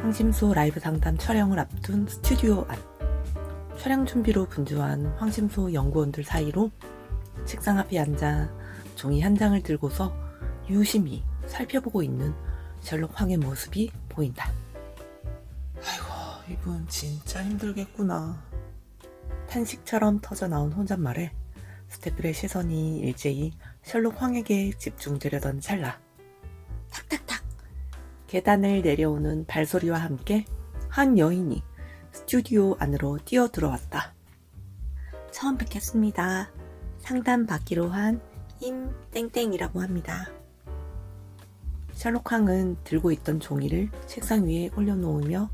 황심소 라이브 상담 촬영을 앞둔 스튜디오 안. 촬영 준비로 분주한 황심소 연구원들 사이로 책상 앞에 앉아 종이 한 장을 들고서 유심히 살펴보고 있는 셜록 황의 모습이 보인다. 아이고, 이분 진짜 힘들겠구나. 탄식처럼 터져나온 혼잣말에 스태프들의 시선이 일제히 셜록 황에게 집중되려던 찰나, 탁탁탁 계단을 내려오는 발소리와 함께 한 여인이 스튜디오 안으로 뛰어들어왔다. 처음 뵙겠습니다. 상담 받기로 한 임땡땡이라고 합니다. 셜록 황은 들고 있던 종이를 책상 위에 올려놓으며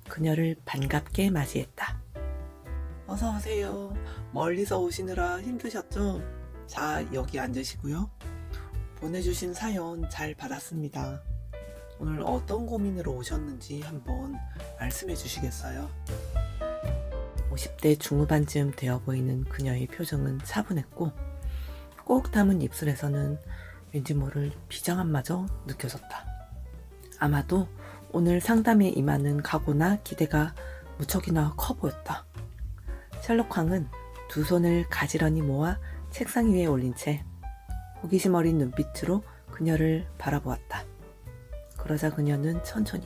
그녀를 반갑게 맞이했다. 어서 오세요. 멀리서 오시느라 힘드셨죠? 자, 여기 앉으시고요. 보내주신 사연 잘 받았습니다. 오늘 어떤 고민으로 오셨는지 한번 말씀해 주시겠어요? 50대 중후반쯤 되어 보이는 그녀의 표정은 차분했고 꼭 담은 입술에서는 왠지 모를 비장함마저 느껴졌다. 아마도 오늘 상담에 임하는 각오나 기대가 무척이나 커 보였다. 셜록 황은 두 손을 가지런히 모아 책상 위에 올린 채 호기심 어린 눈빛으로 그녀를 바라보았다. 그러자 그녀는 천천히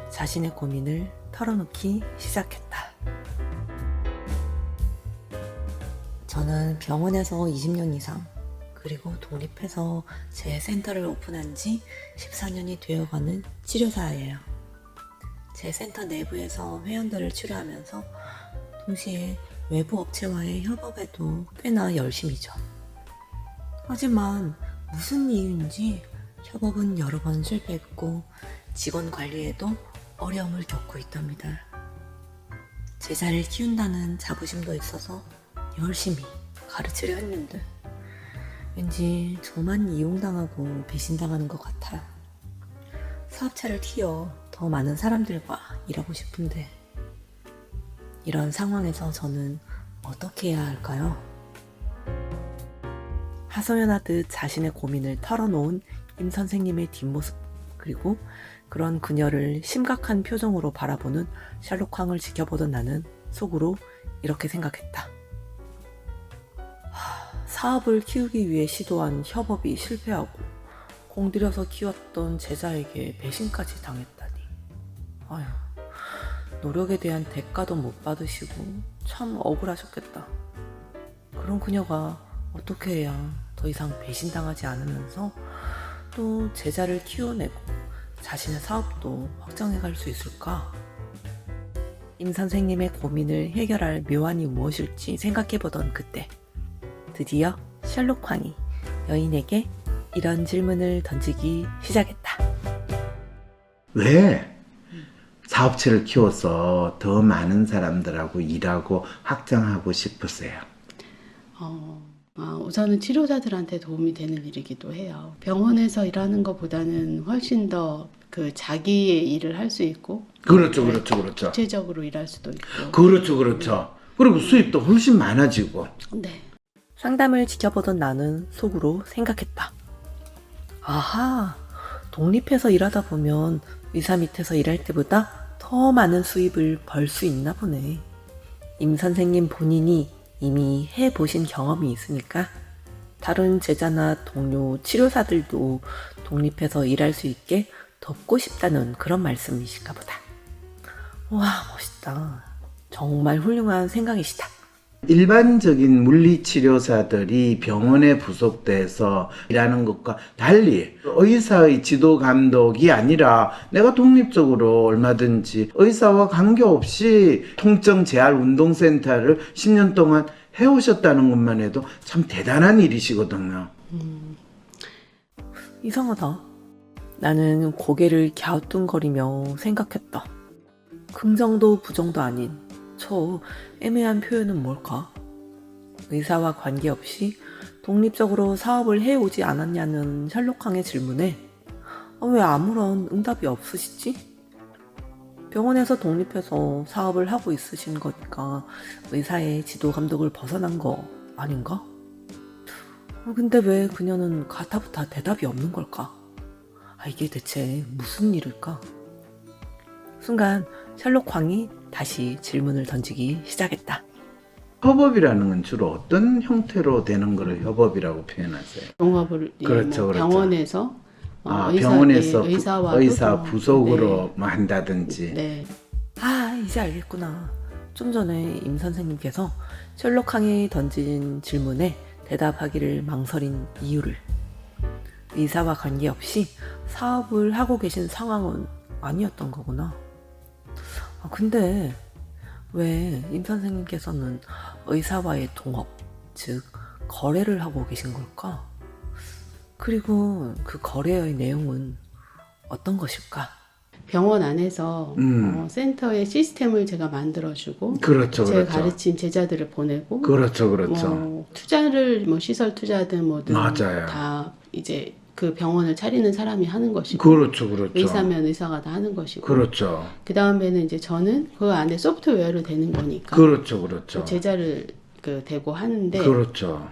자신의 고민을 털어놓기 시작했다. 저는 병원에서 20년 이상, 그리고 독립해서 제 센터를 오픈한 지 14년이 되어가는 치료사예요. 제 센터 내부에서 회원들을 치료하면서 동시에 외부 업체와의 협업에도 꽤나 열심이죠. 하지만 무슨 이유인지 협업은 여러 번 실패했고 직원 관리에도 어려움을 겪고 있답니다. 제자를 키운다는 자부심도 있어서 열심히 가르치려 했는데 왠지 저만 이용당하고 배신당하는 것 같아요. 사업체를 키워 더 많은 사람들과 일하고 싶은데 이런 상황에서 저는 어떻게 해야 할까요? 하소연하듯 자신의 고민을 털어놓은 임 선생님의 뒷모습, 그리고 그런 그녀를 심각한 표정으로 바라보는 셜록 황을 지켜보던 나는 속으로 이렇게 생각했다. 사업을 키우기 위해 시도한 협업이 실패하고 공들여서 키웠던 제자에게 배신까지 당했다니. 아휴, 노력에 대한 대가도 못 받으시고 참 억울하셨겠다. 그런 그녀가 어떻게 해야 더 이상 배신당하지 않으면서 또 제자를 키워내고 자신의 사업도 확장해갈 수 있을까? 임 선생님의 고민을 해결할 묘안이 무엇일지 생각해보던 그때 드디어 셜록 황이 여인에게 이런 질문을 던지기 시작했다. 왜 사업체를 키워서 더 많은 사람들하고 일하고 확장하고 싶으세요? 우선은 치료자들한테 도움이 되는 일이기도 해요. 병원에서 일하는 것보다는 훨씬 더 그 자기의 일을 할 수 있고, 그렇죠. 구체적으로 일할 수도 있고. 그렇죠. 그리고 수입도 훨씬 많아지고. 네. 상담을 지켜보던 나는 속으로 생각했다. 아하, 독립해서 일하다 보면 의사 밑에서 일할 때보다 더 많은 수입을 벌 수 있나 보네. 임 선생님 본인이 이미 해보신 경험이 있으니까 다른 제자나 동료 치료사들도 독립해서 일할 수 있게 돕고 싶다는 그런 말씀이신가 보다. 와, 멋있다. 정말 훌륭한 생각이시다. 일반적인 물리치료사들이 병원에 부속돼서 일하는 것과 달리 의사의 지도 감독이 아니라 내가 독립적으로 얼마든지 의사와 관계없이 통증 재활 운동센터를 10년 동안 해오셨다는 것만 해도 참 대단한 일이시거든요. 이상하다. 나는 고개를 갸우뚱거리며 생각했다. 긍정도 부정도 아닌 저 애매한 표현은 뭘까? 의사와 관계없이 독립적으로 사업을 해오지 않았냐는 셜록 황의 질문에 왜 아무런 응답이 없으시지? 병원에서 독립해서 사업을 하고 있으신 거니까 의사의 지도 감독을 벗어난 거 아닌가? 근데 왜 그녀는 가타부타 대답이 없는 걸까? 이게 대체 무슨 일일까? 순간 셜록 황이 다시 질문을 던지기 시작했다. 협업이라는 건 주로 어떤 형태로 되는 것을 협업이라고 표현하세요? 동업을 그렇죠, 그렇죠. 병원에서 병원에서 의사와 의사 부속으로 뭐 한다든지. 네. 아, 이제 알겠구나. 좀 전에 임 선생님께서 셜록 황이 던진 질문에 대답하기를 망설인 이유를 의사와 관계없이 사업을 하고 계신 상황은 아니었던 거구나. 근데 왜 임 선생님께서는 의사와의 동업, 즉 거래를 하고 계신 걸까? 그리고 그 거래의 내용은 어떤 것일까? 병원 안에서 센터의 시스템을 제가 만들어주고 그렇죠, 제가 그렇죠. 가르친 제자들을 보내고 그렇죠, 그렇죠. 투자를 시설 투자든 뭐든 맞아요. 다 이제 그 병원을 차리는 사람이 하는 것이고 그렇죠, 그렇죠. 의사면 의사가 다 하는 것이고 그렇죠. 그 다음에는 이제 저는 그 안에 소프트웨어를 대는 거니까 그렇죠, 그렇죠. 그 제자를 대고 하는데 그렇죠.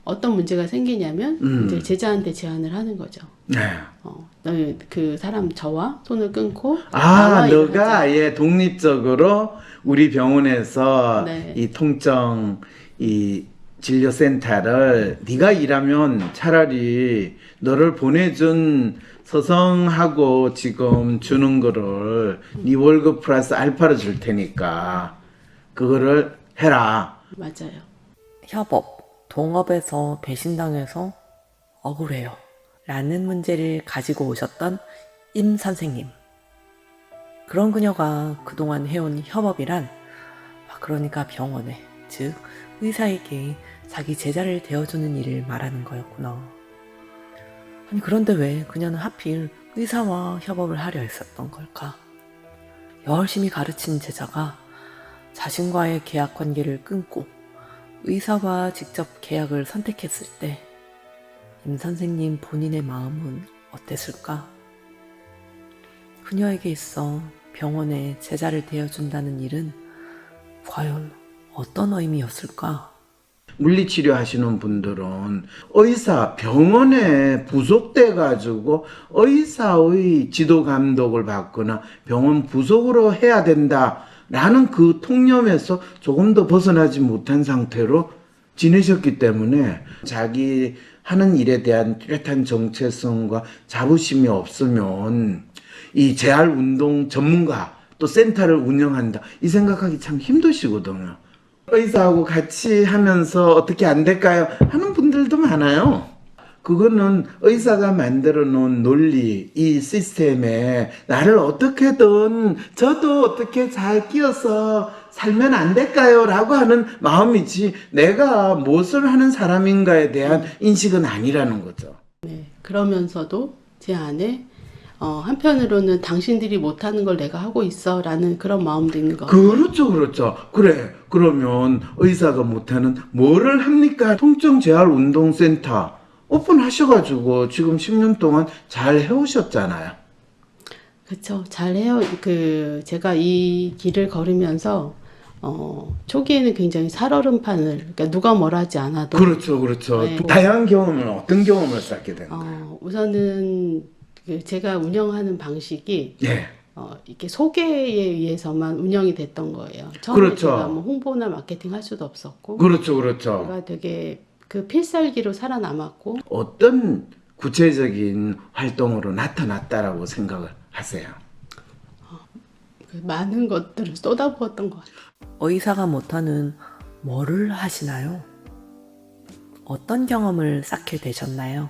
어떤 문제가 생기냐면 이제 제자한테 제안을 하는 거죠. 네. 너는 그 사람 저와 손을 끊고 아, 나와 일을 너가 하자. 독립적으로 우리 병원에서 네. 이 통정 이 진료센터를 네가 일하면 차라리 너를 보내준 서성하고 지금 주는 거를 네 월급 플러스 알파로 줄 테니까 그거를 해라. 맞아요. 협업, 동업에서 배신당해서 억울해요. 라는 문제를 가지고 오셨던 임 선생님. 그런 그녀가 그동안 해온 협업이란 그러니까 병원에, 즉 의사에게 자기 제자를 대어주는 일을 말하는 거였구나. 아니 그런데 왜 그녀는 하필 의사와 협업을 하려 했었던 걸까? 열심히 가르친 제자가 자신과의 계약 관계를 끊고 의사와 직접 계약을 선택했을 때 임 선생님 본인의 마음은 어땠을까? 그녀에게 있어 병원에 제자를 대어준다는 일은 과연 어떤 의미였을까? 물리치료 하시는 분들은 의사 병원에 부속돼 가지고 의사의 지도 감독을 받거나 병원 부속으로 해야 된다라는 그 통념에서 조금 더 벗어나지 못한 상태로 지내셨기 때문에 자기 하는 일에 대한 뚜렷한 정체성과 자부심이 없으면 이 재활운동 전문가 또 센터를 운영한다 이 생각하기 참 힘드시거든요. 의사하고 같이 하면서 어떻게 안 될까요? 하는 분들도 많아요. 그거는 의사가 만들어 놓은 논리, 이 시스템에 나를 어떻게든 저도 어떻게 잘 끼어서 살면 안 될까요? 라고 하는 마음이지 내가 무엇을 하는 사람인가에 대한 인식은 아니라는 거죠. 네. 그러면서도 제 안에 한편으로는 당신들이 못하는 걸 내가 하고 있어 라는 그런 마음도 있는 것 같아요. 그렇죠, 그렇죠. 그래, 그러면 의사가 못하는 뭐를 합니까? 통정재활운동센터 오픈하셔가지고 지금 10년 동안 잘 해오셨잖아요. 그렇죠. 잘해요. 제가 이 길을 걸으면서 초기에는 굉장히 살얼음판을 그러니까 누가 뭘 하지 않아도 그렇죠, 그렇죠. 네. 다양한 경험을 어떤 경험을 쌓게 된다. 우선은 제가 운영하는 방식이 예. 이렇게 소개에 의해서만 운영이 됐던 거예요. 처음에 그렇죠. 제가 뭐 홍보나 마케팅 할 수도 없었고 그렇죠, 그렇죠. 제가 되게 그 필살기로 살아남았고 어떤 구체적인 활동으로 나타났다라고 생각을 하세요? 그 많은 것들을 쏟아부었던 것 같아요. 의사가 못하는 뭐를 하시나요? 어떤 경험을 쌓게 되셨나요?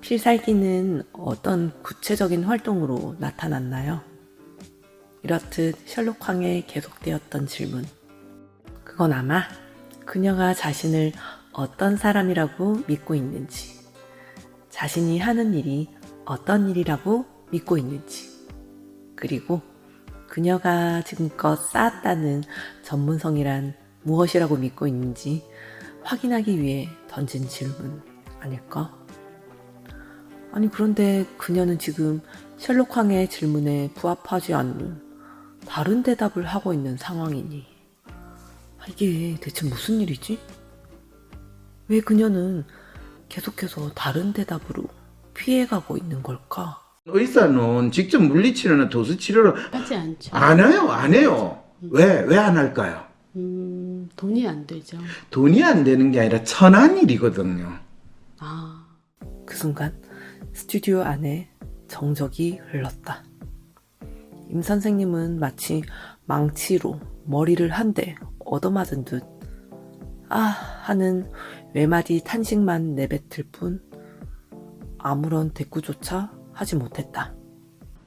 필살기는 어떤 구체적인 활동으로 나타났나요? 이렇듯 셜록황에 계속되었던 질문. 그건 아마 그녀가 자신을 어떤 사람이라고 믿고 있는지, 자신이 하는 일이 어떤 일이라고 믿고 있는지, 그리고 그녀가 지금껏 쌓았다는 전문성이란 무엇이라고 믿고 있는지 확인하기 위해 던진 질문 아닐까? 아니 그런데 그녀는 지금 셜록황의 질문에 부합하지 않는 다른 대답을 하고 있는 상황이니 이게 대체 무슨 일이지? 왜 그녀는 계속해서 다른 대답으로 피해가고 있는 걸까? 의사는 직접 물리치료나 도수치료를 하지 않죠. 안 해요. 왜 안 할까요? 돈이 안 되죠. 돈이 안 되는 게 아니라 천한 일이거든요. 아, 그 순간 스튜디오 안에 정적이 흘렀다. 임 선생님은 마치 망치로 머리를 한 대 얻어맞은 듯 아 하는 외마디 탄식만 내뱉을 뿐 아무런 대꾸조차 하지 못했다.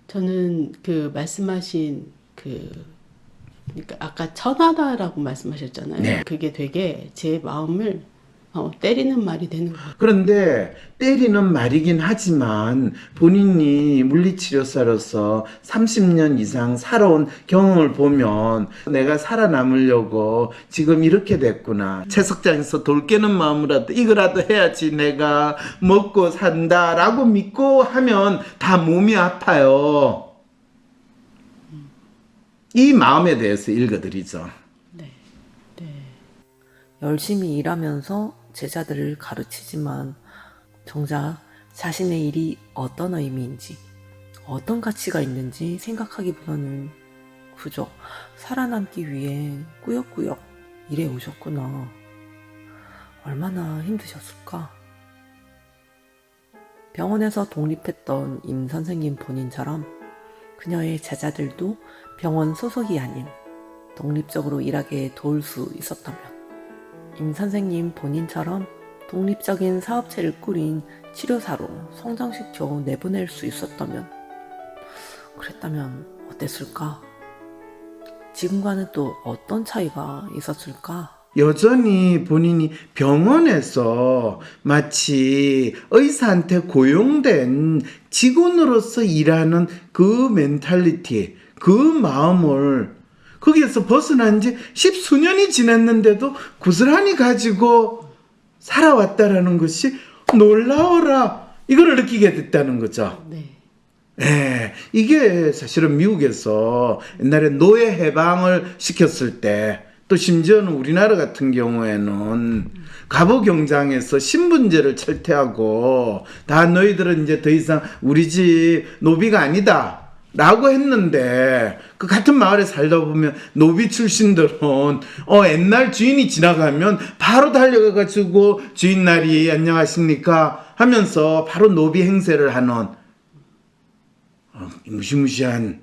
저는 그 말씀하신 그러니까 아까 천하다라고 말씀하셨잖아요. 네. 그게 되게 제 마음을 때리는 말이 되는 것 같아요. 그런데 때리는 말이긴 하지만 본인이 물리치료사로서 30년 이상 살아온 경험을 보면 내가 살아남으려고 지금 이렇게 됐구나. 채석장에서 돌 깨는 마음으로라도 이거라도 해야지 내가 먹고 산다라고 믿고 하면 다 몸이 아파요. 이 마음에 대해서 읽어드리죠. 네. 네. 열심히 일하면서 제자들을 가르치지만 정작 자신의 일이 어떤 의미인지 어떤 가치가 있는지 생각하기보다는 그저 살아남기 위해 꾸역꾸역 일해 오셨구나. 얼마나 힘드셨을까? 병원에서 독립했던 임 선생님 본인처럼 그녀의 제자들도 병원 소속이 아닌 독립적으로 일하게 도울 수 있었다면, 임 선생님 본인처럼 독립적인 사업체를 꾸린 치료사로 성장시켜 내보낼 수 있었다면, 그랬다면 어땠을까? 지금과는 또 어떤 차이가 있었을까? 여전히 본인이 병원에서 마치 의사한테 고용된 직원으로서 일하는 그 멘탈리티, 그 마음을 거기에서 벗어난 지 십수년이 지났는데도 고스란히 가지고 살아왔다라는 것이 놀라워라. 이걸 느끼게 됐다는 거죠. 네. 예, 이게 사실은 미국에서 옛날에 노예 해방을 시켰을 때, 또 심지어는 우리나라 같은 경우에는 갑오 경장에서 신분제를 철퇴하고 다 너희들은 이제 더 이상 우리 집 노비가 아니다 라고 했는데, 그 같은 마을에 살다 보면 노비 출신들은 옛날 주인이 지나가면 바로 달려가가지고 주인날이 안녕하십니까 하면서 바로 노비 행세를 하는 무시무시한.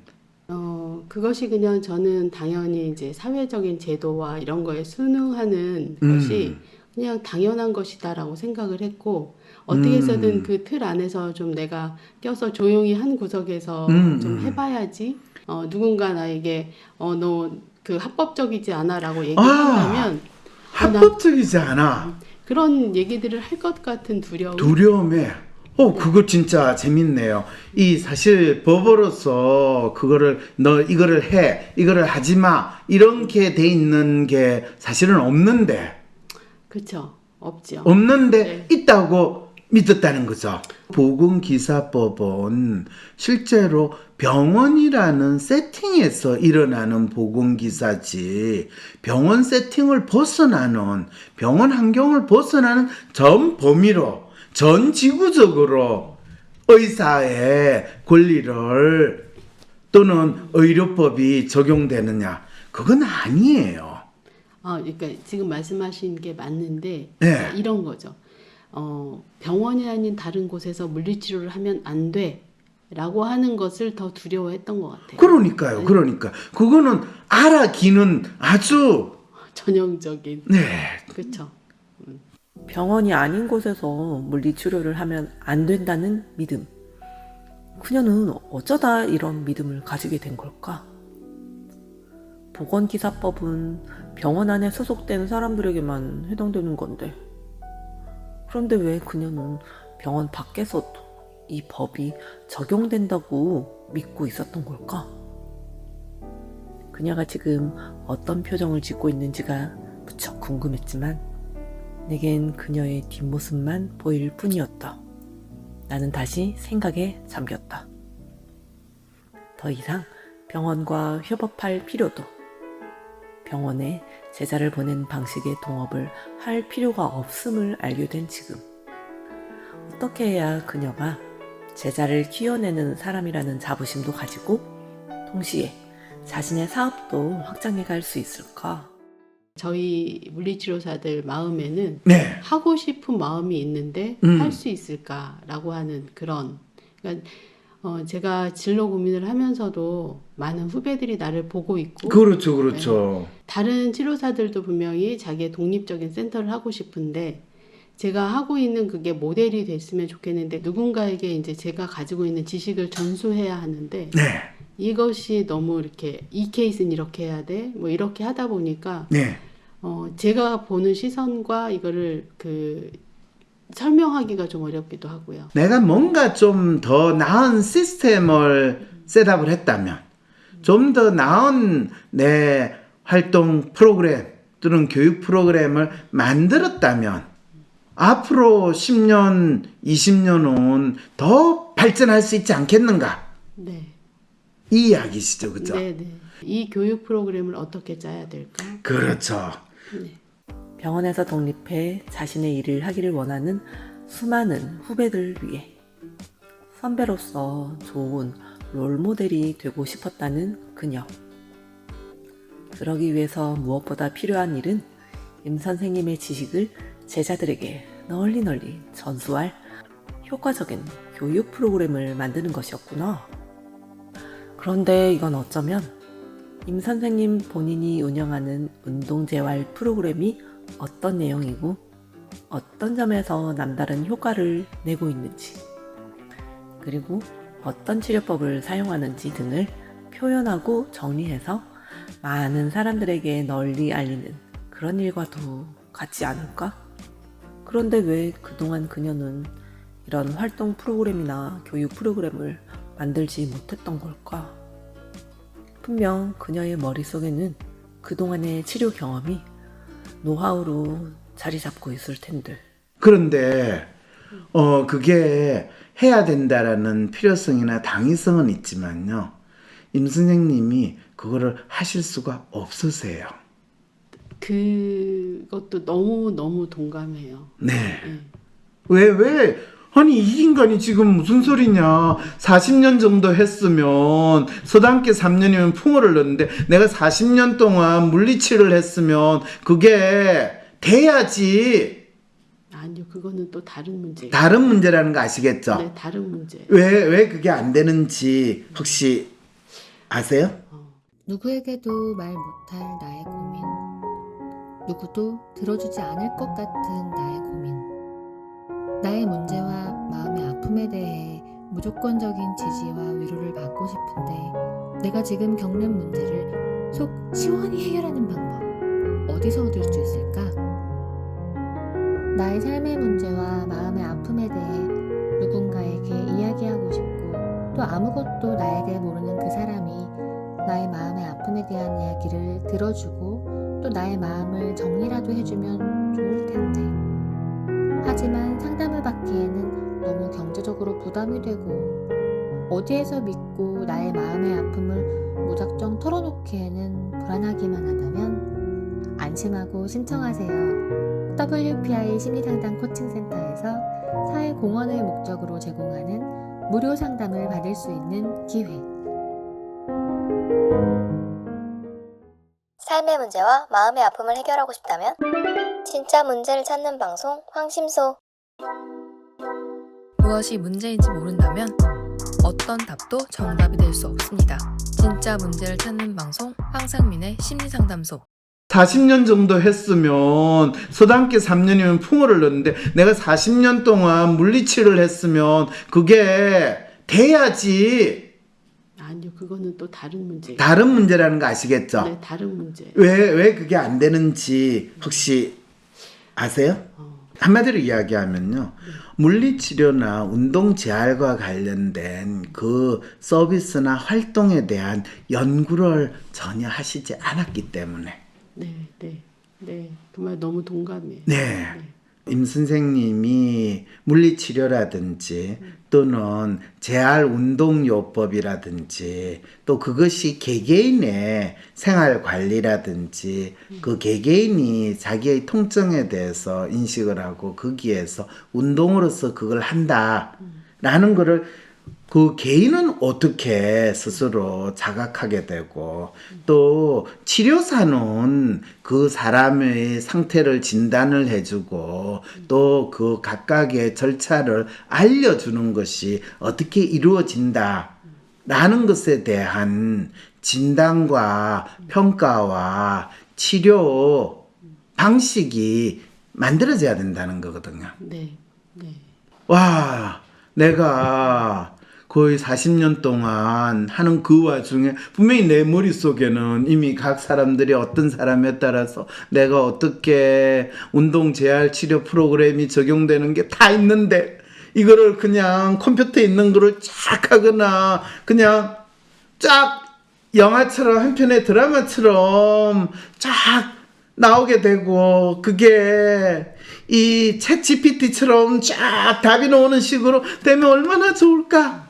그것이 그냥 저는 당연히 이제 사회적인 제도와 이런 거에 순응하는 것이 그냥 당연한 것이다라고 생각을 했고, 어떻게 해서든 그 틀 안에서 좀 내가 껴서 조용히 한 구석에서 좀 해봐야지. 누군가 나에게 너 그 합법적이지 않아라고 얘기한다면 합법적이지 않아. 그런 얘기들을 할 것 같은 두려움에. 그거 진짜 재밌네요. 이 사실 법으로서 그거를 너 이거를 해, 이거를 하지 마 이렇게 돼 있는 게 사실은 없는데. 그렇죠. 없죠. 없는데 네. 있다고 믿었다는 거죠. 보건기사법은 실제로 병원이라는 세팅에서 일어나는 보건기사지, 병원 세팅을 벗어나는, 병원 환경을 벗어나는 전 범위로, 전 지구적으로 의사의 권리를 또는 의료법이 적용되느냐, 그건 아니에요. 그러니까 지금 말씀하신 게 맞는데 네. 이런 거죠. 병원이 아닌 다른 곳에서 물리치료를 하면 안 돼라고 하는 것을 더 두려워했던 것 같아요. 그러니까요. 네. 그러니까 그거는 알아기는 아주 전형적인. 네. 그렇죠. 병원이 아닌 곳에서 물리치료를 하면 안 된다는 믿음. 그녀는 어쩌다 이런 믿음을 가지게 된 걸까? 보건기사법은 병원 안에 소속된 사람들에게만 해당되는 건데, 그런데 왜 그녀는 병원 밖에서도 이 법이 적용된다고 믿고 있었던 걸까? 그녀가 지금 어떤 표정을 짓고 있는지가 무척 궁금했지만 내겐 그녀의 뒷모습만 보일 뿐이었다. 나는 다시 생각에 잠겼다. 더 이상 병원과 협업할 필요도, 병원에 제자를 보낸 방식의 동업을 할 필요가 없음을 알게 된 지금, 어떻게 해야 그녀가 제자를 키워내는 사람이라는 자부심도 가지고 동시에 자신의 사업도 확장해 갈 수 있을까? 저희 물리치료사들 마음에는 네. 하고 싶은 마음이 있는데 음. 할 수 있을까라고 하는 그런, 그러니까 제가 진로 고민을 하면서도 많은 후배들이 나를 보고 있고 그렇죠, 그렇죠. 다른 치료사들도 분명히 자기의 독립적인 센터를 하고 싶은데 제가 하고 있는 그게 모델이 됐으면 좋겠는데 누군가에게 이제 제가 가지고 있는 지식을 전수해야 하는데 네, 이것이 너무 이렇게 이 케이스는 이렇게 해야 돼 뭐 이렇게 하다 보니까 네. 제가 보는 시선과 이거를 설명하기가 좀 어렵기도 하고요. 내가 뭔가 좀 더 나은 시스템을 셋업을 했다면, 좀 더 나은 내 활동 프로그램 또는 교육 프로그램을 만들었다면, 앞으로 10년, 20년은 더 발전할 수 있지 않겠는가? 네. 이 이야기시죠, 그죠? 네네. 이 교육 프로그램을 어떻게 짜야 될까? 그렇죠. 네. 병원에서 독립해 자신의 일을 하기를 원하는 수많은 후배들 위해 선배로서 좋은 롤모델이 되고 싶었다는 그녀. 그러기 위해서 무엇보다 필요한 일은 임 선생님의 지식을 제자들에게 널리 전수할 효과적인 교육 프로그램을 만드는 것이었구나. 그런데 이건 어쩌면 임 선생님 본인이 운영하는 운동재활 프로그램이 어떤 내용이고 어떤 점에서 남다른 효과를 내고 있는지, 그리고 어떤 치료법을 사용하는지 등을 표현하고 정리해서 많은 사람들에게 널리 알리는 그런 일과도 같지 않을까? 그런데 왜 그동안 그녀는 이런 활동 프로그램이나 교육 프로그램을 만들지 못했던 걸까? 분명 그녀의 머릿속에는 그동안의 치료 경험이 노하우로 자리 잡고 있을 텐데. 그런데 그게 해야 된다라는 필요성이나 당위성은 있지만요, 임 선생님이 그거를 하실 수가 없으세요. 그것도 너무 동감해요. 네. 네. 왜? 아니, 이 인간이 지금 무슨 소리냐. 40년 정도 했으면, 서당계 3년이면 풍어를 넣는데, 내가 40년 동안 물리치료를 했으면, 그게 돼야지. 아니요, 그거는 또 다른 문제예요. 다른 문제라는 거 아시겠죠? 네, 다른 문제. 왜 그게 안 되는지 혹시 아세요? 누구에게도 말 못할 나의 고민, 누구도 들어주지 않을 것 같은 나의 고민, 나의 문제와 마음의 아픔에 대해 무조건적인 지지와 위로를 받고 싶은데 내가 지금 겪는 문제를 속 시원히 해결하는 방법 어디서 얻을 수 있을까? 나의 삶의 문제와 마음의 아픔에 대해 누군가에게 이야기하고 싶고 또 아무것도 나에게 모르는 그 사람이 나의 마음의 아픔에 대한 이야기를 들어주고 또 나의 마음을 정리라도 해주면 좋을 텐데 하지만 상담을 받기에는 너무 경제적으로 부담이 되고 어디에서 믿고 나의 마음의 아픔을 무작정 털어놓기에는 불안하기만 하다면 안심하고 신청하세요. WPI 심리상담 코칭센터에서 사회공헌을 목적으로 제공하는 무료 상담을 받을 수 있는 기회. 삶의 문제와 마음의 아픔을 해결하고 싶다면 진짜 문제를 찾는 방송 황심소. 무엇이 문제인지 모른다면 어떤 답도 정답이 될 수 없습니다. 진짜 문제를 찾는 방송 황상민의 심리상담소. 40년 정도 했으면, 서당계 3년이면 풍어를 넣는데, 내가 40년 동안 물리치료를 했으면, 그게 돼야지. 아니요, 그거는 또 다른 문제예요. 다른 문제라는 거 아시겠죠? 네, 다른 문제. 왜 그게 안 되는지 혹시 아세요? 한마디로 이야기하면요, 물리치료나 운동재활과 관련된 그 서비스나 활동에 대한 연구를 전혀 하시지 않았기 때문에. 네, 정말 너무 동감해요. 네. 임 선생님이 물리치료라든지 또는 재활운동요법이라든지 또 그것이 개개인의 생활관리라든지 그 개개인이 자기의 통증에 대해서 인식을 하고 거기에서 운동으로서 그걸 한다라는 거를 그 개인은 어떻게 스스로 자각하게 되고 또 치료사는 그 사람의 상태를 진단을 해주고 또 그 각각의 절차를 알려주는 것이 어떻게 이루어진다 라는 것에 대한 진단과 평가와 치료 방식이 만들어져야 된다는 거거든요. 네. 네. 와, 내가 거의 40년 동안 하는 그 와중에 분명히 내 머릿속에는 이미 각 사람들이 어떤 사람에 따라서 내가 어떻게 운동 재활 치료 프로그램이 적용되는 게 다 있는데 이거를 그냥 컴퓨터에 있는 거를 쫙 하거나 그냥 쫙 영화처럼 한 편의 드라마처럼 쫙 나오게 되고 그게 이 챗 GPT처럼 쫙 답이 나오는 식으로 되면 얼마나 좋을까?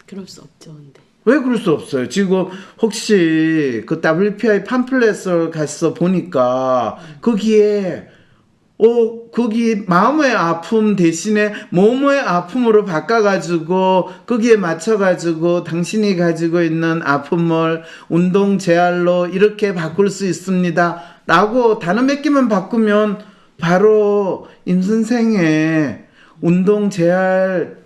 그럴 수 없죠, 근데. 왜 그럴 수 없어요? 지금 혹시 그 WPI 팜플렛을 가서 보니까 거기에 거기 마음의 아픔 대신에 몸의 아픔으로 바꿔가지고 거기에 맞춰가지고 당신이 가지고 있는 아픔을 운동 재활로 이렇게 바꿀 수 있습니다 라고 단어 몇 개만 바꾸면 바로 임 선생의 운동 재활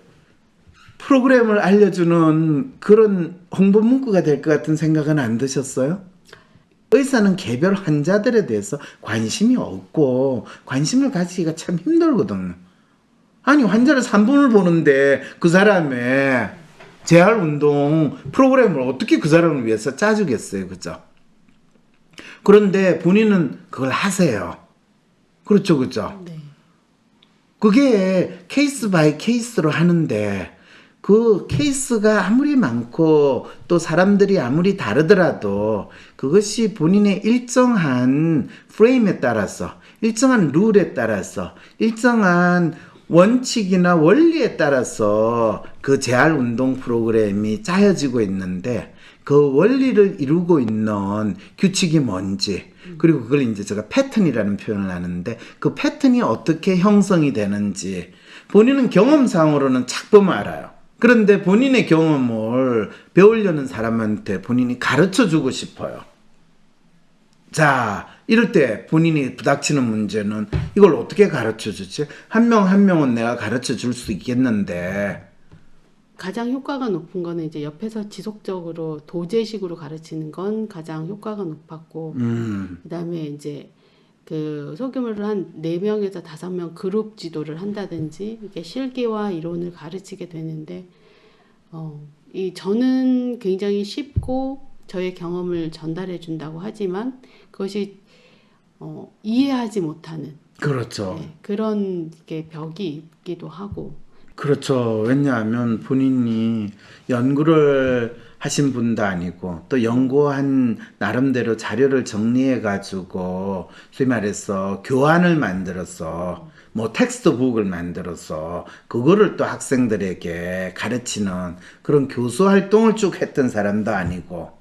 프로그램을 알려주는 그런 홍보 문구가 될 것 같은 생각은 안 드셨어요? 의사는 개별 환자들에 대해서 관심이 없고 관심을 가지기가 참 힘들거든요. 아니 환자를 3분을 보는데 그 사람의 재활운동 프로그램을 어떻게 그 사람을 위해서 짜주겠어요. 그죠? 그런데 본인은 그걸 하세요. 그렇죠. 그죠? 네. 그게 케이스 바이 케이스로 하는데 그 케이스가 아무리 많고 또 사람들이 아무리 다르더라도 그것이 본인의 일정한 프레임에 따라서 일정한 룰에 따라서 일정한 원칙이나 원리에 따라서 그 재활 운동 프로그램이 짜여지고 있는데 그 원리를 이루고 있는 규칙이 뭔지 그리고 그걸 이제 제가 패턴이라는 표현을 하는데 그 패턴이 어떻게 형성이 되는지 본인은 경험상으로는 착 보면 알아요. 그런데 본인의 경험을 배우려는 사람한테 본인이 가르쳐 주고 싶어요. 자, 이럴 때 본인이 부닥치는 문제는 이걸 어떻게 가르쳐 주지? 한 명 한 명은 내가 가르쳐 줄 수 있겠는데 가장 효과가 높은 거는 이제 옆에서 지속적으로 도제식으로 가르치는 건 가장 효과가 높았고, 그다음에 이제 그 소규모를 한 4명에서 5명 그룹 지도를 한다든지 이게 실기와 이론을 가르치게 되는데 저는 굉장히 쉽고 저의 경험을 전달해 준다고 하지만 그것이 이해하지 못하는 그렇죠. 네, 그런 게 벽이 있기도 하고 그렇죠. 왜냐하면 본인이 연구를 하신 분도 아니고 또 연구한 나름대로 자료를 정리해 가지고 소위 말해서 교환을 만들어서 뭐 텍스트북을 만들어서 그거를 또 학생들에게 가르치는 그런 교수 활동을 쭉 했던 사람도 아니고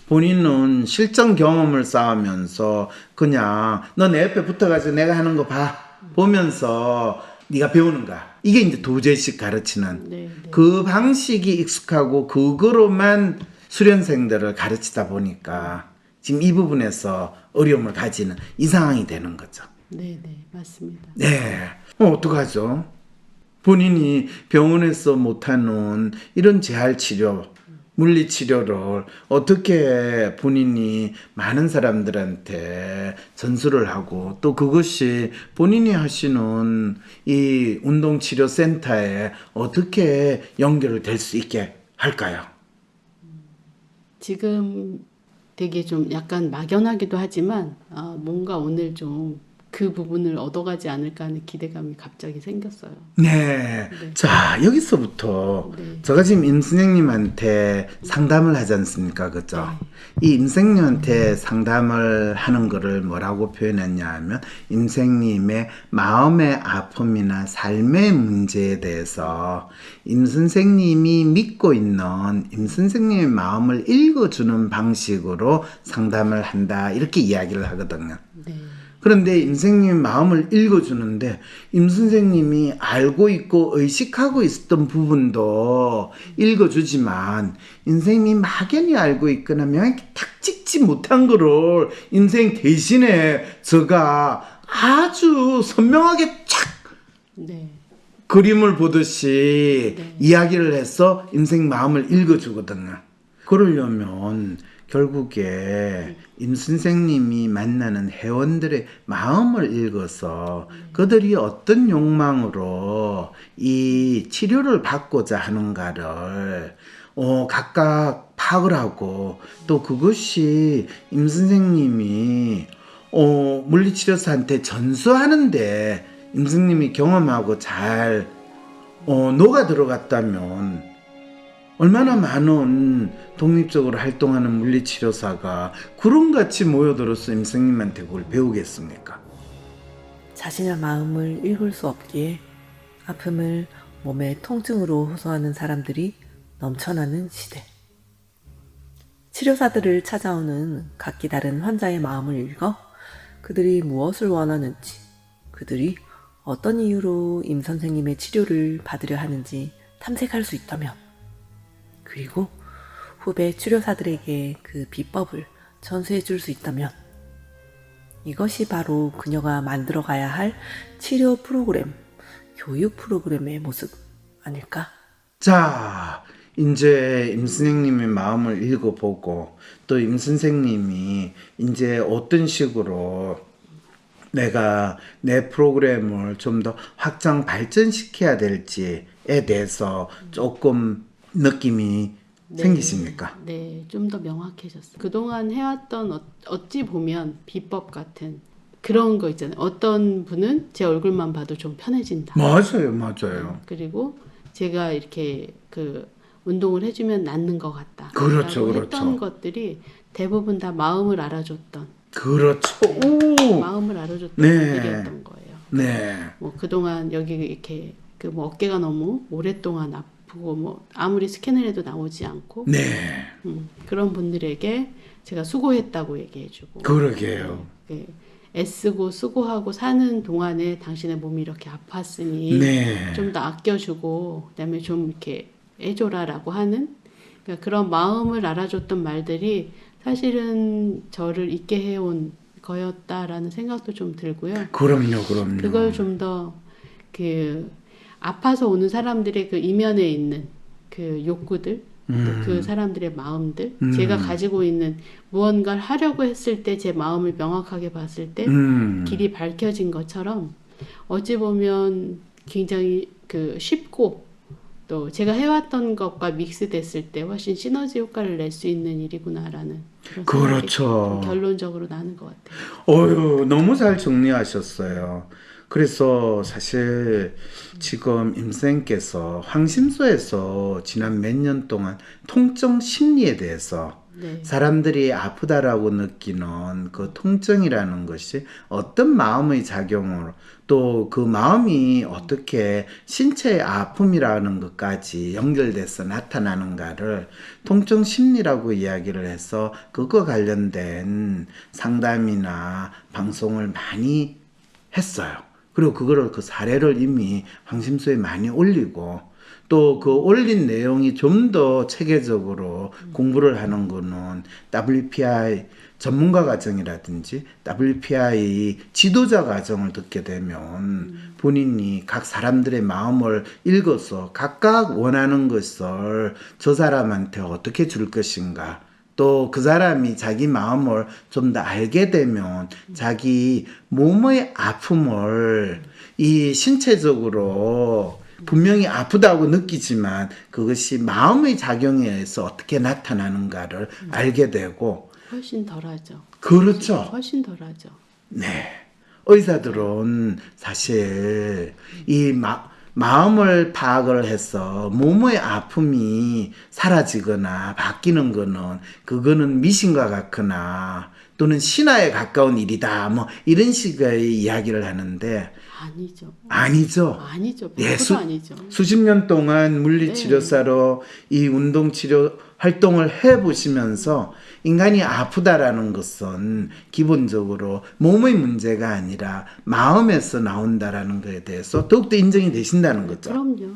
본인은 실전 경험을 쌓으면서 그냥 너 내 옆에 붙어가지고 내가 하는 거 봐 보면서 네가 배우는가 이게 이제 도제식 가르치는 네. 그 방식이 익숙하고 그거로만 수련생들을 가르치다 보니까 지금 이 부분에서 어려움을 가지는 이 상황이 되는 거죠. 네, 맞습니다. 네. 어떡하죠? 본인이 병원에서 못하는 이런 재활치료, 물리치료를 어떻게 본인이 많은 사람들한테 전수를 하고 또 그것이 본인이 하시는 이 운동치료센터에 어떻게 연결을 될 수 있게 할까요? 지금 되게 좀 약간 막연하기도 하지만 뭔가 오늘 좀 그 부분을 얻어가지 않을까 하는 기대감이 갑자기 생겼어요. 네. 자, 여기서부터 제가 지금 임 선생님한테 상담을 하지 않습니까? 그죠? 이 임 선생님한테 상담을 하는 거를 뭐라고 표현했냐 하면 임 선생님의 마음의 아픔이나 삶의 문제에 대해서 임 선생님이 믿고 있는 임 선생님의 마음을 읽어주는 방식으로 상담을 한다. 이렇게 이야기를 하거든요. 네. 그런데 임 선생님이 마음을 읽어주는데 임 선생님이 알고 있고 의식하고 있었던 부분도 읽어주지만 임 선생님이 막연히 알고 있거나 명확히 탁 찍지 못한 거를 임 선생님 대신에 제가 아주 선명하게 쫙 네. 그림을 보듯이 네. 이야기를 해서 임 선생님 마음을 읽어주거든요. 그러려면 결국에 임 선생님이 만나는 회원들의 마음을 읽어서 그들이 어떤 욕망으로 이 치료를 받고자 하는가를 각각 파악을 하고 또 그것이 임 선생님이 물리치료사한테 전수하는데 임 선생님이 경험하고 잘 녹아 들어갔다면 얼마나 많은 독립적으로 활동하는 물리치료사가 구름같이 모여들어서 임 선생님한테 그걸 배우겠습니까? 자신의 마음을 읽을 수 없기에 아픔을 몸의 통증으로 호소하는 사람들이 넘쳐나는 시대. 치료사들을 찾아오는 각기 다른 환자의 마음을 읽어 그들이 무엇을 원하는지, 그들이 어떤 이유로 임 선생님의 치료를 받으려 하는지 탐색할 수 있다면, 그리고 후배 치료사들에게 그 비법을 전수해 줄 수 있다면, 이것이 바로 그녀가 만들어가야 할 치료 프로그램, 교육 프로그램의 모습 아닐까? 자, 이제 임 선생님의 마음을 읽어보고 또 임 선생님이 이제 어떤 식으로 내가 내 프로그램을 좀 더 확장 발전시켜야 될지에 대해서 조금 느낌이 생기십니까? 네, 좀 더 명확해졌어요. 그동안 해왔던 어찌 보면 비법 같은 그런 거 있잖아요. 어떤 분은 제 얼굴만 봐도 좀 편해진다. 맞아요. 그리고 제가 이렇게 그 운동을 해주면 낫는 것 같다. 그렇죠. 했던 것들이 대부분 다 마음을 알아줬던. 그렇죠. 오! 마음을 알아줬던 네. 일이었던 거예요. 네. 뭐 그동안 여기 이렇게 그 뭐 어깨가 너무 오랫동안 아프고 뭐 아무리 스캔을 해도 나오지 않고 네. 그런 분들에게 제가 수고했다고 얘기해주고. 그러게요. 네. 애쓰고 수고하고 사는 동안에 당신의 몸이 이렇게 아팠으니 네. 좀 더 아껴주고 그다음에 좀 이렇게 해줘라라고 하는 그러니까 그런 마음을 알아줬던 말들이 사실은 저를 있게 해온 거였다라는 생각도 좀 들고요. 그럼요. 그걸 좀 더 그 아파서 오는 사람들의 그 이면에 있는 그 욕구들, 또 그 사람들의 마음들, 제가 가지고 있는 무언가를 하려고 했을 때 제 마음을 명확하게 봤을 때 길이 밝혀진 것처럼 어찌 보면 굉장히 그 쉽고 또 제가 해왔던 것과 믹스됐을 때 훨씬 시너지 효과를 낼 수 있는 일이구나라는 그런 생각이 그렇죠. 좀 결론적으로 나는 것 같아요. 어휴, 너무 잘 정리하셨어요. 그래서 사실 지금 임선생께서 황심소에서 지난 몇 년 동안 통증 심리에 대해서 네. 사람들이 아프다라고 느끼는 그 통증이라는 것이 어떤 마음의 작용으로 또 그 마음이 어떻게 신체의 아픔이라는 것까지 연결돼서 나타나는가를 통증 심리라고 이야기를 해서 그거 관련된 상담이나 방송을 많이 했어요. 그리고 그거를 그 사례를 이미 황심소에 많이 올리고 또 그 올린 내용이 좀 더 체계적으로 공부를 하는 거는 WPI 전문가 과정이라든지 WPI 지도자 과정을 듣게 되면 본인이 각 사람들의 마음을 읽어서 각각 원하는 것을 저 사람한테 어떻게 줄 것인가 또 그 사람이 자기 마음을 좀 더 알게 되면 자기 몸의 아픔을 이 신체적으로 분명히 아프다고 느끼지만 그것이 마음의 작용에 의해서 어떻게 나타나는가를 알게 되고 훨씬 덜하죠. 그렇죠. 훨씬 덜하죠. 네. 의사들은 사실 이 마음을 파악을 해서 몸의 아픔이 사라지거나 바뀌는 거는 그거는 미신과 같거나 또는 신화에 가까운 일이다 뭐 이런 식의 이야기를 하는데 아니죠. 아니죠. 아니죠. 100% 예, 아니죠. 수십 년 동안 물리치료사로 이 운동치료 활동을 해보시면서 인간이 아프다라는 것은 기본적으로 몸의 문제가 아니라 마음에서 나온다라는 것에 대해서 더욱더 인정이 되신다는 거죠. 그럼요.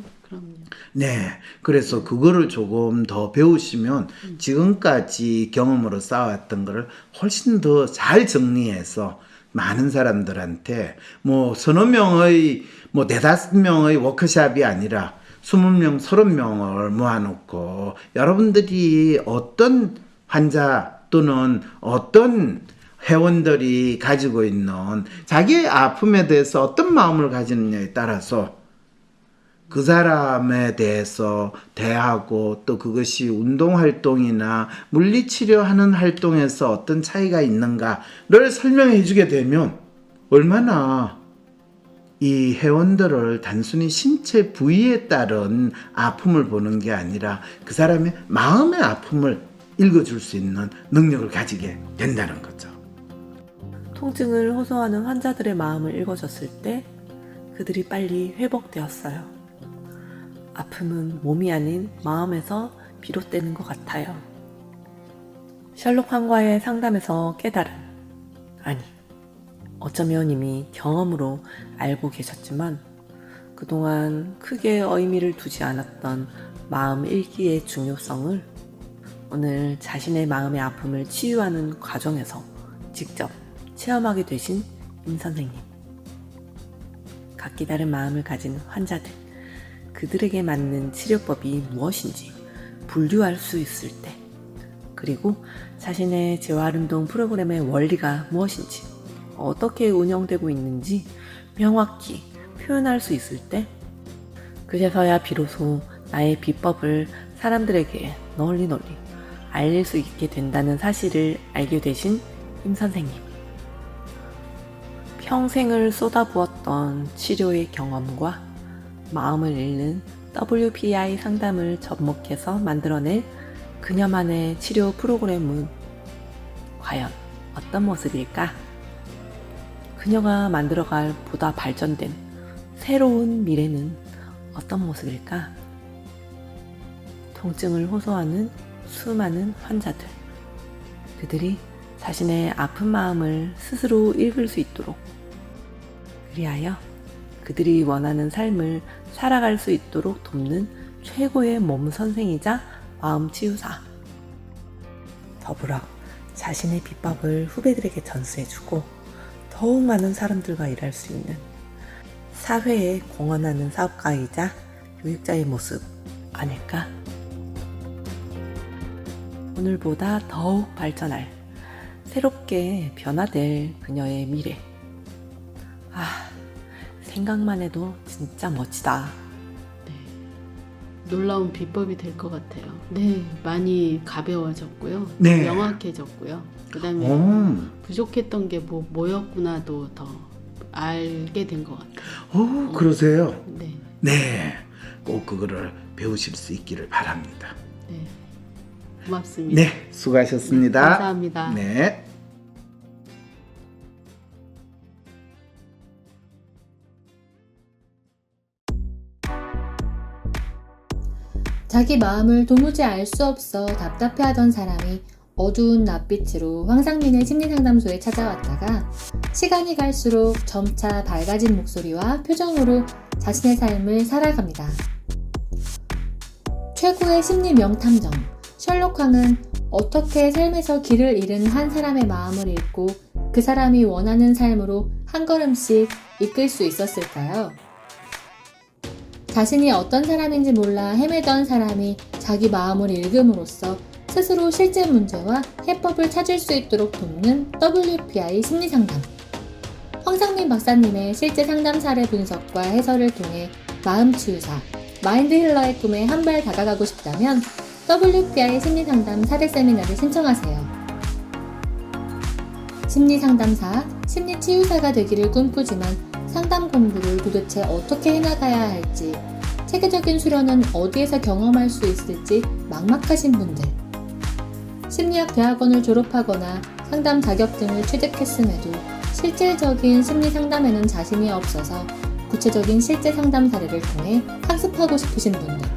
네. 그래서 그거를 조금 더 배우시면 지금까지 경험으로 쌓아왔던 거를 훨씬 더 잘 정리해서 많은 사람들한테 뭐 서너 명의 뭐 네다섯 명의 워크숍이 아니라 20명, 30명을 모아놓고 여러분들이 어떤 환자 또는 어떤 회원들이 가지고 있는 자기의 아픔에 대해서 어떤 마음을 가지느냐에 따라서 그 사람에 대해서 대하고 또 그것이 운동활동이나 물리치료하는 활동에서 어떤 차이가 있는가를 설명해 주게 되면 얼마나 이 회원들을 단순히 신체 부위에 따른 아픔을 보는 게 아니라 그 사람의 마음의 아픔을 읽어줄 수 있는 능력을 가지게 된다는 거죠. 통증을 호소하는 환자들의 마음을 읽어줬을 때 그들이 빨리 회복되었어요. 아픔은 몸이 아닌 마음에서 비롯되는 것 같아요. 셜록 홈과의 상담에서 깨달은, 아니, 어쩌면 이미 경험으로 알고 계셨지만 그동안 크게 의미를 두지 않았던 마음 읽기의 중요성을 오늘 자신의 마음의 아픔을 치유하는 과정에서 직접 체험하게 되신 임 선생님. 각기 다른 마음을 가진 환자들, 그들에게 맞는 치료법이 무엇인지 분류할 수 있을 때, 그리고 자신의 재활운동 프로그램의 원리가 무엇인지, 어떻게 운영되고 있는지 명확히 표현할 수 있을 때, 그제서야 비로소 나의 비법을 사람들에게 널리 알릴 수 있게 된다는 사실을 알게 되신 임 선생님. 평생을 쏟아부었던 치료의 경험과 마음을 읽는 WPI 상담을 접목해서 만들어낼 그녀만의 치료 프로그램은 과연 어떤 모습일까? 그녀가 만들어갈 보다 발전된 새로운 미래는 어떤 모습일까? 통증을 호소하는 수많은 환자들, 그들이 자신의 아픈 마음을 스스로 읽을 수 있도록, 그리하여 그들이 원하는 삶을 살아갈 수 있도록 돕는 최고의 몸 선생이자 마음 치유사. 더불어 자신의 비법을 후배들에게 전수해주고 더욱 많은 사람들과 일할 수 있는 사회에 공헌하는 사업가이자 교육자의 모습 아닐까? 오늘보다 더욱 발전할, 새롭게 변화될 그녀의 미래. 생각만 해도 진짜 멋지다. 네. 놀라운 비법이 될 것 같아요. 네, 많이 가벼워졌고요. 네. 명확해졌고요. 그 다음에 부족했던 게 뭐였구나도 더 알게 된 것 같아요. 그러세요? 네. 네. 꼭 그거를 배우실 수 있기를 바랍니다. 네. 고맙습니다. 네, 수고하셨습니다. 감사합니다. 네. 자기 마음을 도무지 알 수 없어 답답해하던 사람이 어두운 낯빛으로 황상민의 심리상담소에 찾아왔다가 시간이 갈수록 점차 밝아진 목소리와 표정으로 자신의 삶을 살아갑니다. 최고의 심리 명탐정 셜록 황은 어떻게 삶에서 길을 잃은 한 사람의 마음을 읽고 그 사람이 원하는 삶으로 한 걸음씩 이끌 수 있었을까요? 자신이 어떤 사람인지 몰라 헤매던 사람이 자기 마음을 읽음으로써 스스로 실제 문제와 해법을 찾을 수 있도록 돕는 WPI 심리상담. 황상민 박사님의 실제 상담 사례 분석과 해설을 통해 마음치유사, 마인드힐러의 꿈에 한 발 다가가고 싶다면 WPI 심리상담 사례 세미나를 신청하세요. 심리상담사, 심리치유사가 되기를 꿈꾸지만 상담 공부를 도대체 어떻게 해나가야 할지, 체계적인 수련은 어디에서 경험할 수 있을지 막막하신 분들, 심리학 대학원을 졸업하거나 상담 자격증을 취득했음에도 실질적인 심리 상담에는 자신이 없어서 구체적인 실제 상담 사례를 통해 학습하고 싶으신 분들,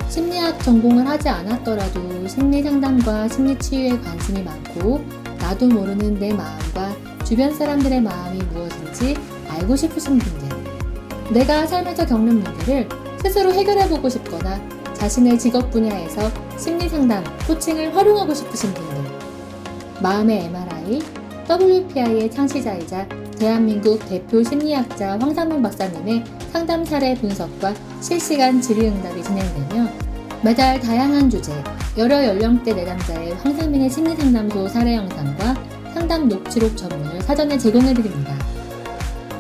심리학 전공을 하지 않았더라도 심리 상담과 심리 치유에 관심이 많고 나도 모르는 내 마음과 주변 사람들의 마음이 무엇인지 알고 싶으신 분들, 내가 삶에서 겪는 문제를 스스로 해결해보고 싶거나 자신의 직업 분야에서 심리 상담, 코칭을 활용하고 싶으신 분들, 마음의 MRI, WPI의 창시자이자 대한민국 대표 심리학자 황상민 박사님의 상담 사례 분석과 실시간 질의응답이 진행되며 매달 다양한 주제, 여러 연령대 내담자의 황상민의 심리상담소 사례 영상과 상담 녹취록 전문을 사전에 제공해드립니다.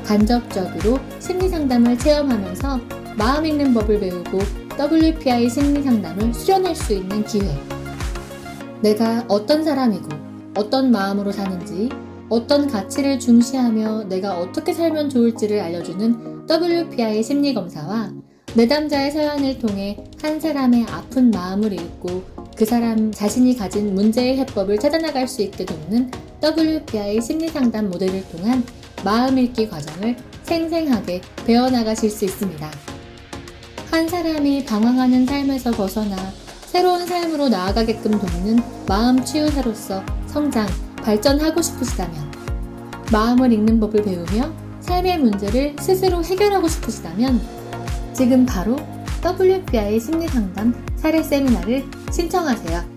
간접적으로 심리상담을 체험하면서 마음 읽는 법을 배우고 WPI 심리상담을 수련할 수 있는 기회. 내가 어떤 사람이고 어떤 마음으로 사는지, 어떤 가치를 중시하며 내가 어떻게 살면 좋을지를 알려주는 WPI 심리검사와 내담자의 사연을 통해 한 사람의 아픈 마음을 읽고 그 사람 자신이 가진 문제의 해법을 찾아나갈 수 있게 돕는 WPI 심리상담 모델을 통한 마음 읽기 과정을 생생하게 배워나가실 수 있습니다. 한 사람이 방황하는 삶에서 벗어나 새로운 삶으로 나아가게끔 돕는 마음 치유사로서 성장, 발전하고 싶으시다면, 마음을 읽는 법을 배우며 삶의 문제를 스스로 해결하고 싶으시다면 지금 바로 WPI 심리상담 사례 세미나를 신청하세요.